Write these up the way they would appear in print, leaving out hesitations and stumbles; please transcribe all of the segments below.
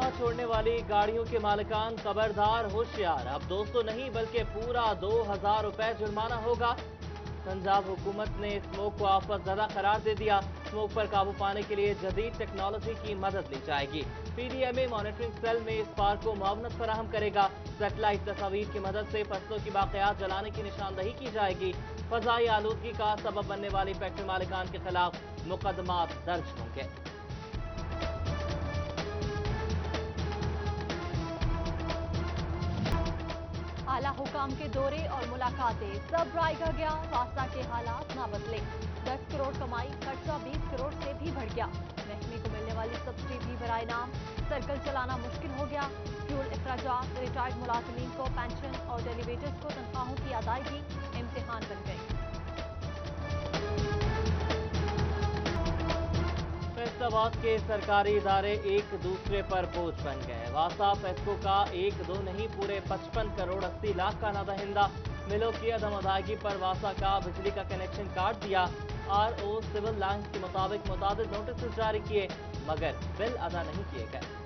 धुआं छोड़ने वाली गाड़ियों के मालिकान खबरदार होशियार, अब 200 नहीं बल्कि पूरा 2000 रुपए जुर्माना होगा। पंजाब हुकूमत ने स्मोक को आफत ज़दा करार दे दिया। स्मोक पर काबू पाने के लिए जदीद टेक्नोलॉजी की मदद ली जाएगी। PDMA मॉनिटरिंग सेल में इस पार्क को मुआवनत फराहम करेगा। सेटेलाइट तस्वीर की मदद से फसलों की बाक़ियात जलाने की निशानदही की जाएगी। फजाई आलूदगी का सबब बनने वाली फैक्ट्री मालिकान के खिलाफ मुकदमात दर्ज होंगे। आला हुकाम के दौरे और मुलाकातें, सब रायगा गया, वासा के हालात ना बदले। 10 करोड़ कमाई, खर्चा 20 करोड़ से भी बढ़ गया। महकमे को मिलने वाली सब्सिडी भी बराए नाम, सर्कल चलाना मुश्किल हो गया। फ्यूल अखराजात, रिटायर्ड मुलाजमीन को पेंशन और डेलीवेटर्स को तनख्वाहों की अदायगी इम्तिहान बन गई। फैसलाबाद के सरकारी इदारे एक दूसरे पर बोझ बन गए। वासा फेस्को का 1-2 नहीं पूरे 55 करोड़ 80 लाख का नादहिंदा। मिलों की अदम अदायगी पर वासा का बिजली का कनेक्शन काट दिया। RO सिविल लाइन्स के मुताबिक मुतादिद नोटिस जारी किए मगर बिल अदा नहीं किए गए।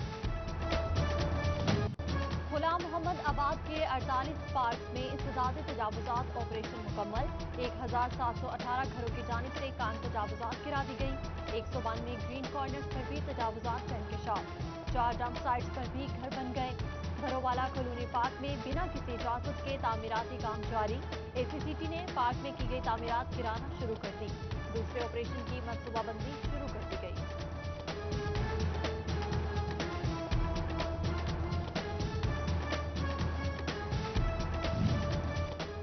गुलाम मोहम्मद आबाद के 48 पार्क्स में इंसदाद तजावुजात ऑपरेशन मुकम्मल। 1718 घरों की जानिब से कान तजावुजात गिरा दी गई। 192 ग्रीन कॉर्नर्स पर भी तजावुजात का इंकशाफ। 4 डंप साइट्स पर भी घर बन गए। भरोवाला कॉलोनी पार्क में बिना किसी इजाजत के तामीराती काम जारी। ACCT ने पार्क में की गई तामीरात गिराना शुरू कर दी। दूसरे ऑपरेशन की मनसूबाबंदी शुरू कर दी गई।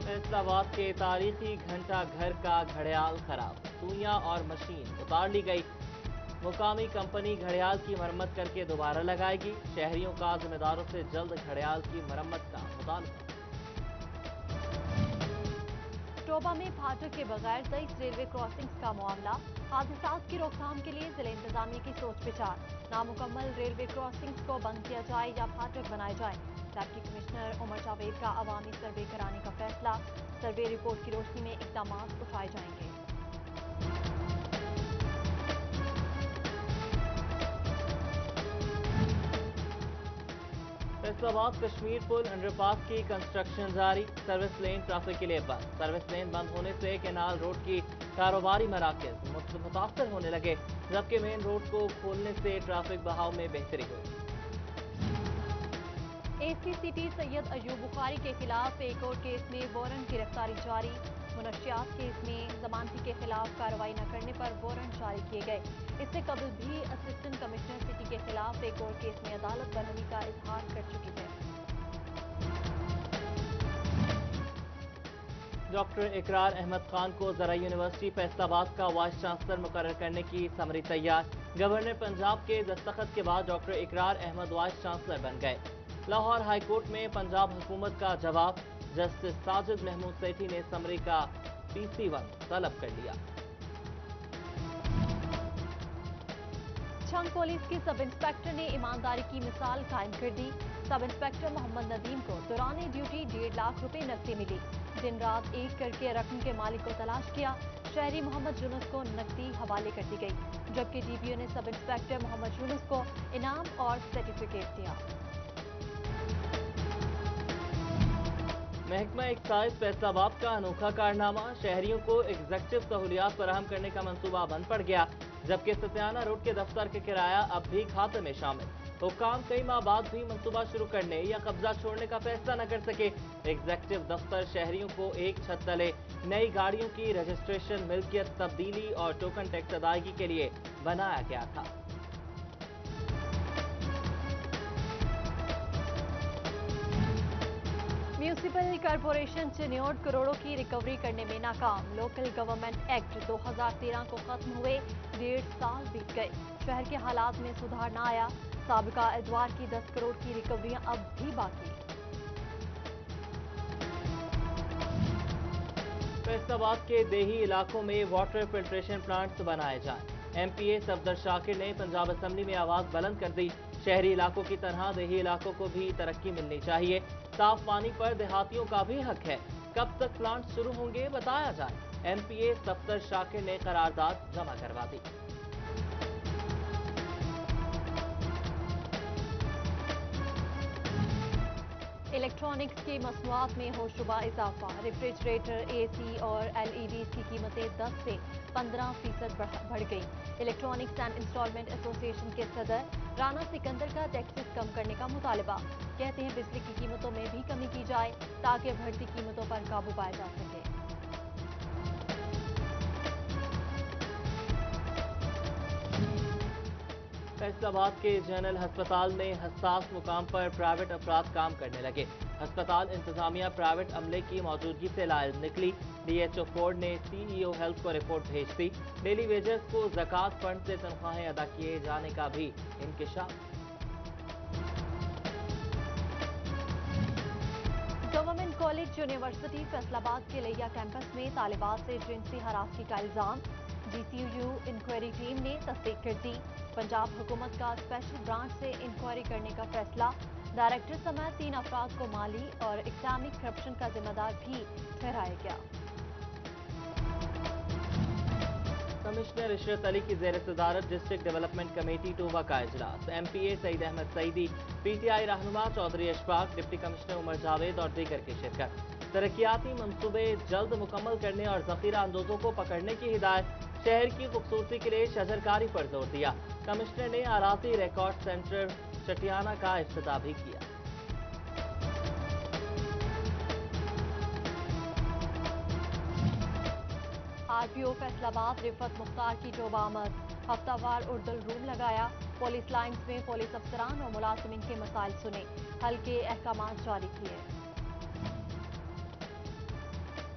फैसलाबाद के तारीखी घंटा घर का घड़ियाल खराब, सुइयां और मशीन उतार ली गई। मुकामी कंपनी घड़ियाल की मरम्मत करके दोबारा लगाएगी। शहरियों का जिम्मेदारों से जल्द घड़ियाल की मरम्मत का मुतालबा। टोबा में फाटक के बगैर 23 रेलवे क्रॉसिंग्स का मामला। हादसात की रोकथाम के लिए जिला इंतजामिया की सोच विचार। नामुकम्मल रेलवे क्रॉसिंग्स को बंद किया जाए या फाटक बनाए जाए। डिप्टी कमिश्नर उमर जावेद का अवामी सर्वे कराने का फैसला। सर्वे रिपोर्ट की रोशनी में इकदाम उठाए जाएंगे। फैसलाबाद कश्मीर पुल अंडरपास की कंस्ट्रक्शन जारी। सर्विस लेन ट्रैफिक के लिए बंद। सर्विस लेन बंद होने से केनाल रोड की कारोबारी मराकज मुतासर होने लगे, जबकि मेन रोड को खोलने से ट्रैफिक बहाव में बेहतरी हुई। ACCT सैयद अयूब बुखारी के खिलाफ एक और केस में वारंट गिरफ्तारी जारी। मुनशियात केस में जमानती के खिलाफ कार्रवाई न करने पर वारंट जारी किए गए। इससे कबल भी असिस्टेंट कमिश्नर सिटी के खिलाफ एक और केस में अदालत बरहमी का इजहार कर चुकी है। डॉक्टर इकरार अहमद खान को ज़राई यूनिवर्सिटी फैसलाबाद का वाइस चांसलर मुकर्रर करने की समरी तैयार। गवर्नर पंजाब के दस्तखत के बाद डॉक्टर इकरार अहमद वाइस चांसलर बन गए। लाहौर हाई कोर्ट में पंजाब हुकूमत का जवाब। जस्टिस साजिद महमूद सेठी ने समरी का PC1 तलब कर लिया। छंग पुलिस की सब इंस्पेक्टर ने ईमानदारी की मिसाल कायम कर दी। सब इंस्पेक्टर मोहम्मद नदीम को दौरान ड्यूटी 1.5 लाख रुपए नकदी मिली। दिन रात एक करके रकम के मालिक को तलाश किया। शहरी मोहम्मद यूनुस को नकदी हवाले कर दी गई, जबकि DPO ने सब इंस्पेक्टर मोहम्मद यूनुस को इनाम और सर्टिफिकेट दिया। महकमा एक्साइज फैसलाबाद का अनोखा कारनामा। शहरियों को एग्जेक्टिव सहूलियात फराहम करने का मंसूबा बंद पड़ गया, जबकि सत्याना रोड के दफ्तर के किराया अब भी खाते में शामिल। हुक्काम कई माह बाद भी मंसूबा शुरू करने या कब्जा छोड़ने का फैसला न कर सके। एग्जेक्टिव दफ्तर शहरियों को एक छत तले नई गाड़ियों की रजिस्ट्रेशन, मिल्कियत तब्दीली और टोकन टैक्स अदायगी के लिए बनाया गया था। म्यूनिसिपल कॉरपोरेशन चिन्योट करोड़ों की रिकवरी करने में नाकाम। लोकल गवर्नमेंट एक्ट 2013 को खत्म हुए 1.5 साल बीत गए, शहर के हालात में सुधार न आया। साबिका एतवार की 10 करोड़ की रिकवरियां अब भी बाकी। फैसलाबाद के देही इलाकों में वाटर फिल्ट्रेशन प्लांट्स बनाए जाएं। MPA सफदर शाकिर ने पंजाब असेंबली में आवाज बुलंद कर दी। शहरी इलाकों की तरह देही इलाकों को भी तरक्की मिलनी चाहिए। साफ पानी पर देहातियों का भी हक है। कब तक प्लांट शुरू होंगे बताया जाए। MPA सफदर शाकिर ने करारदाद जमा करवा दी। इलेक्ट्रॉनिक्स की मसनूआत में होशरुबा इजाफा, रेफ्रिजरेटर, AC और LEDs की कीमतें 10 से 15% बढ़ गई। इलेक्ट्रॉनिक्स एंड इंस्टॉलमेंट एसोसिएशन के सदर राना सिकंदर का टैक्सेस कम करने का मुतालबा। कहते हैं बिजली की कीमतों में भी कमी की जाए ताकि बढ़ती कीमतों पर काबू पाया जा सके। फैसलाबाद के जनरल अस्पताल में हसास मुकाम पर प्राइवेट अफराद काम करने लगे। अस्पताल इंतजामिया प्राइवेट अमले की मौजूदगी से लाइल निकली। DHO फोर्ड ने CEO हेल्थ को रिपोर्ट भेज दी। डेली वेजर्स को ज़कात फंड से तनख्वाहें अदा किए जाने का भी इंकिशाफ। गवर्नमेंट कॉलेज यूनिवर्सिटी फैसलाबाद के लिया कैंपस में तालिबात से जिनसी हरासगी का इल्जाम। GCU इंक्वायरी टीम ने तस्दीक कर दी। पंजाब हुकूमत का स्पेशल ब्रांच से इंक्वायरी करने का फैसला। डायरेक्टर समेत 3 अफराद को माली और इकनॉमिक करप्शन का जिम्मेदार भी ठहराया गया। कमिश्नर इशरत अली की ज़ेर सदारत डिस्ट्रिक्ट डेवलपमेंट कमेटी टोबा का इजलास। MPA सईद अहमद सईदी, PTI रहनुमा चौधरी अशफाक, डिप्टी कमिश्नर उमर जावेद और दीगर की शिरकत। तरक्याती मंसूबे जल्द मुकम्मल करने और जखीरा अंदोजों को पकड़ने की हिदायत। शहर की खूबसूरती के लिए शजरकारी पर जोर दिया। कमिश्नर ने अराजी रिकॉर्ड सेंटर चटियाना का इफ्तिताह भी किया। RPO फैसलाबाद रिफत मुख्तार की टोबा आमद। हफ्तावार उर्दुल रूम लगाया। पुलिस लाइन्स में पुलिस अफसरान और मुलाजिमीन के मसाइल सुने, हल के अहकाम जारी किए।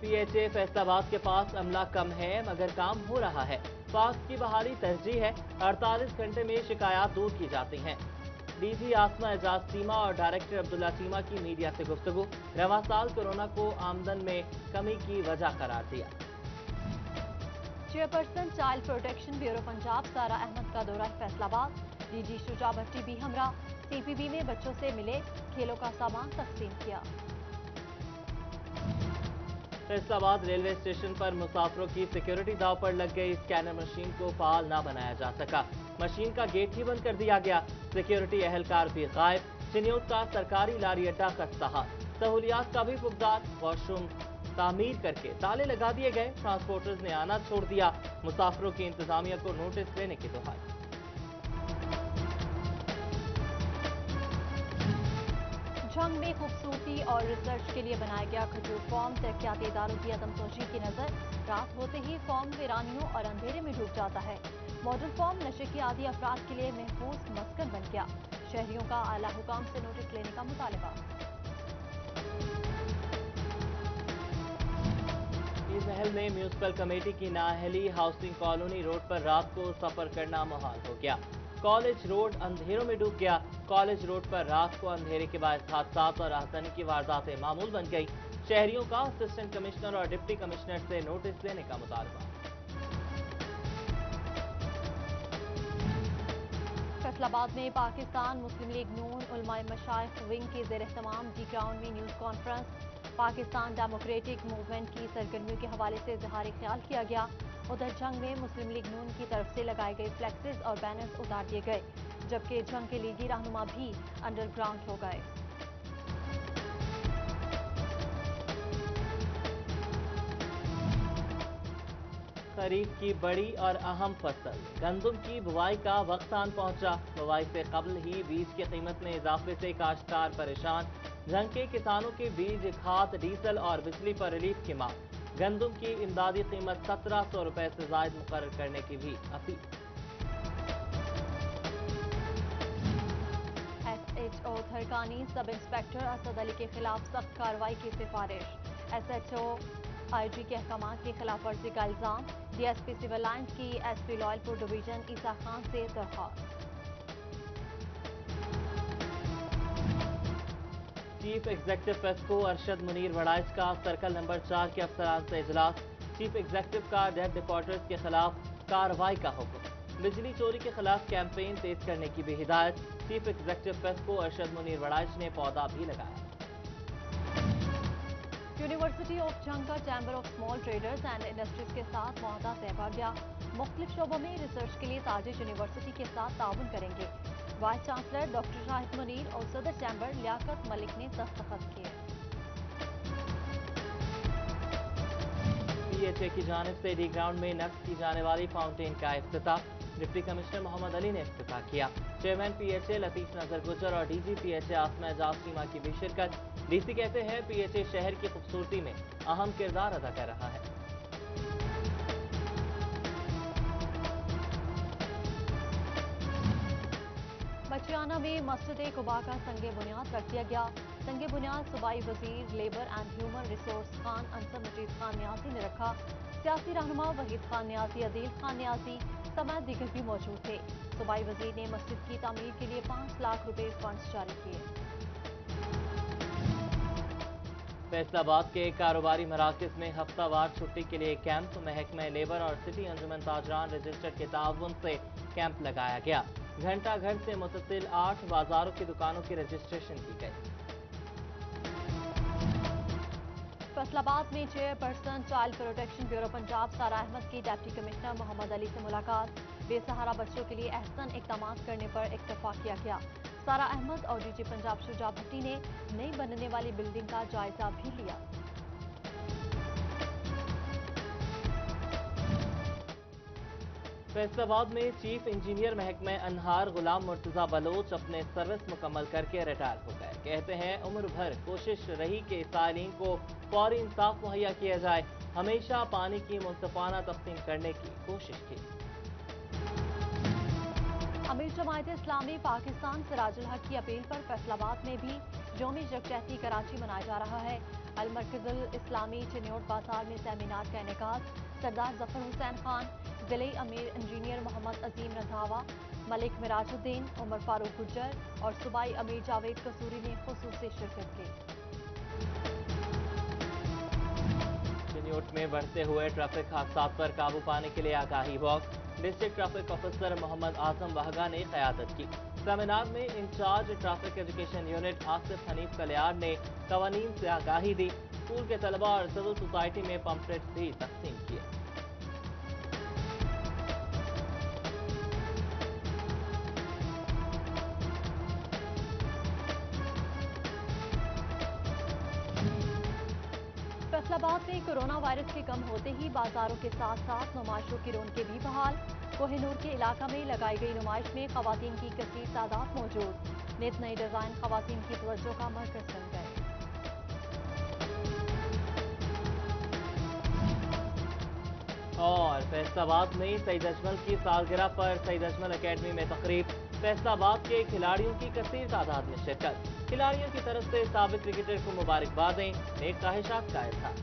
PHA फैसलाबाद के पास अमला कम है मगर काम हो रहा है। फास्ट की बहाली तरजीह है। 48 घंटे में शिकायत दूर की जाती हैं। DG आसमा एजाज चीमा और डायरेक्टर अब्दुल्ला चीमा की मीडिया से गुफ्तगू। रवां साल कोरोना को आमदन में कमी की वजह करार दिया। Chairperson child protection bureau Punjab सारा अहमद का दौरा फैसलाबाद। DG शुजा भट्टी भी हमरा। CPB में बच्चों से मिले, खेलों का सामान तकसीम किया। फैसलाबाद रेलवे स्टेशन पर मुसाफिरों की सिक्योरिटी दाव पर लग गई। स्कैनर मशीन को फाल न बनाया जा सका। मशीन का गेट ही बंद कर दिया गया। सिक्योरिटी एहलकार भी गायब। चिन्योत का सरकारी लारी अड्डा खस्ताहाल। सहूलियात का भी फुकदार। वॉशरूम तामीर करके ताले लगा दिए गए। ट्रांसपोर्टर्स ने आना छोड़ दिया। मुसाफिरों की इंतजामिया को नोटिस लेने की दुहाई। झंग में खूबसूरती और रिसर्च के लिए बनाया गया खजूर फॉर्म तरक्याती इदारों की अदम तोजी की नजर। रात होते ही फॉर्म वीरानियों और अंधेरे में डूब जाता है। मॉडल फॉर्म नशे की आदी अफराद के लिए महफूज मस्कन बन गया। शहरियों का आला हुकाम से नोटिस लेने का मुतालबा। महल में म्यूनिसिपल कमेटी की नाअहली। हाउसिंग कॉलोनी रोड पर रात को सफर करना मुहाल हो गया। कॉलेज रोड अंधेरों में डूब गया। कॉलेज रोड पर रात को अंधेरे के बायस हादसात और आगजनी की वारदातें मामूल बन गई। शहरियों का असिस्टेंट कमिश्नर और डिप्टी कमिश्नर से नोटिस लेने का मुतालबा। फैसलाबाद में पाकिस्तान मुस्लिम लीग नून उलमाए मशाइख विंग के ज़ेर एहतमाम डी ग्राउंड में news conference. Pakistan democratic movement की सरगर्मियों के हवाले से इजहार ख्याल किया गया। उधर जंग में मुस्लिम लीग नून की तरफ से लगाए गए फ्लैक्सेस और बैनर्स उतार दिए गए, जबकि जंग के लीगी रहनुमा भी अंडरग्राउंड हो गए। खरीफ की बड़ी और अहम फसल गंदम की बुवाई का वक्त आन पहुंचा। बुवाई से कबल ही बीज की कीमत में इजाफे से काश्तकार परेशान। जंग के किसानों के बीज, खाद, डीजल और बिजली पर रिलीफ की मांग। गंदम की इमदादी कीमत 1700 रुपए से जायद मुकर्रर करने की भी appeal. SHO थरकानी sub inspector Asad Ali के खिलाफ सख्त कार्रवाई की सिफारिश। SHO IG के अहकामात की खिलाफ वर्जी का इल्जाम। DSP सिविल लाइन्स की SP लॉयलपुर डिवीजन ईसा खान से दरख्वास्त। Chief executive FESCO Arshad Munir Waraich का सर्कल नंबर 4 के अफसरान से इजलास। चीफ एग्जेक्टिव का डेट डिफॉल्टर्स के खिलाफ कार्रवाई का हुक्म। बिजली चोरी के खिलाफ कैंपेन तेज करने की भी हिदायत। Chief executive FESCO Arshad Munir Waraich ने पौधा भी लगाया। यूनिवर्सिटी ऑफ जंग का chamber of small traders and industries के साथ मुआहदा तय पा गया। मुख्तलिफ शोबों में रिसर्च के लिए ताजिज यूनिवर्सिटी के साथ ताउन करेंगे। Vice chancellor doctor Shahid Munir और सदर चैम्बर लियाकत मलिक ने दस्तखत किए। PHA की जानिब से डी ग्राउंड में नस्ब की जाने वाली फाउंटेन का इफ्तिताह डिप्टी कमिश्नर मोहम्मद अली ने इफ्तिताह किया। चेयरमैन PHA लतीफ नजर गुजर और DG PHA आसमा एजाज चीमा की भी शिरकत। DC कहते हैं PHA शहर की खूबसूरती में अहम किरदार अदा कर रहा है। बचियाना में मस्जिद कुबा का संगे बुनियाद रख दिया गया। संगे बुनियाद सूबाई वजीर labour and human resource Khan Ansar Majeed Khan Niazi ने रखा। सियासी रहनुमा वहीद खान न्याजी, अदील खान न्याजी समेत दीगर भी मौजूद थे। सूबाई वजीर ने मस्जिद की तामीर के लिए 5 लाख रुपए फंड्स जारी किए। फैसलाबाद के कारोबारी मराकज में हफ्तावार छुट्टी के लिए कैंप महकमा लेबर और सिटी अंजुमन ताजरान रजिस्टर के ताउन से कैंप लगाया गया। घंटा घर से मुतसिल 8 बाजारों की दुकानों की रजिस्ट्रेशन की गई। फैसलाबाद में chairperson child protection bureau Punjab सारा अहमद की डिप्टी कमिश्नर मोहम्मद अली से मुलाकात। बेसहारा बच्चों के लिए अहसन इकदाम करने पर इत्तफाक किया गया। सारा अहमद और DG पंजाब शुजा भट्टी ने नई बनने वाली बिल्डिंग का जायजा भी लिया। फैसलाबाद में चीफ इंजीनियर महकमा अनहार गुलाम मुर्तजा बलोच अपने सर्विस मुकम्मल करके रिटायर हो गए। कहते हैं उम्र भर कोशिश रही कि सालीन को फौरी इंसाफ मुहैया किया जाए। हमेशा पानी की मुंसिफाना तकसीम करने की कोशिश की। अमीर जमायत इस्लामी पाकिस्तान सिराजुल हक की अपील पर फैसलाबाद में भी यौम यकजहती कराची मनाया जा रहा है। अल-मरकजुल इस्लामी चिन्योट बाजार में सेमिनार का इनेकाद। सरदार जफर हुसैन खान, जिले अमीर इंजीनियर मोहम्मद अजीम रंधावा, मलिक मिराजुद्दीन, उमर फारूक गुज्जर और सूबाई अमीर जावेद कसूरी ने खुसूसी शिरकत की। चिन्योट में बढ़ते हुए ट्रैफिक हादसात पर काबू पाने के लिए आगाही walk. District traffic officer Mohammad Azam Wahga ने क़यादत की। सेमिनार में in charge traffic education unit Asif Hanif Kaliar ने कवानीन से आगाही दी। स्कूल के तलबा और सिविल सोसाइटी में पम्पलेट्स भी तकसीम किए। फैसलाबाद में कोरोना वायरस के कम होते ही बाजारों के साथ साथ नुमाइशों की रौनकें भी बहाल। कोहिनूर के इलाका में लगाई गई नुमाइश में खवातीन की कसीर तादाद मौजूद। नित नए डिजाइन खवातीन की तवज्जो का मरकज बन गए। और फैसलाबाद में सईद अजमल की सालगिरह पर सईद अजमल एकेडमी में तकरीब। फैसलाबाद के खिलाड़ियों की कसीर तादाद में शिरकत। खिलाड़ियों की तरफ से साबिक क्रिकेटर को मुबारकबादें, नेक ख्वाहिशात का इजहार।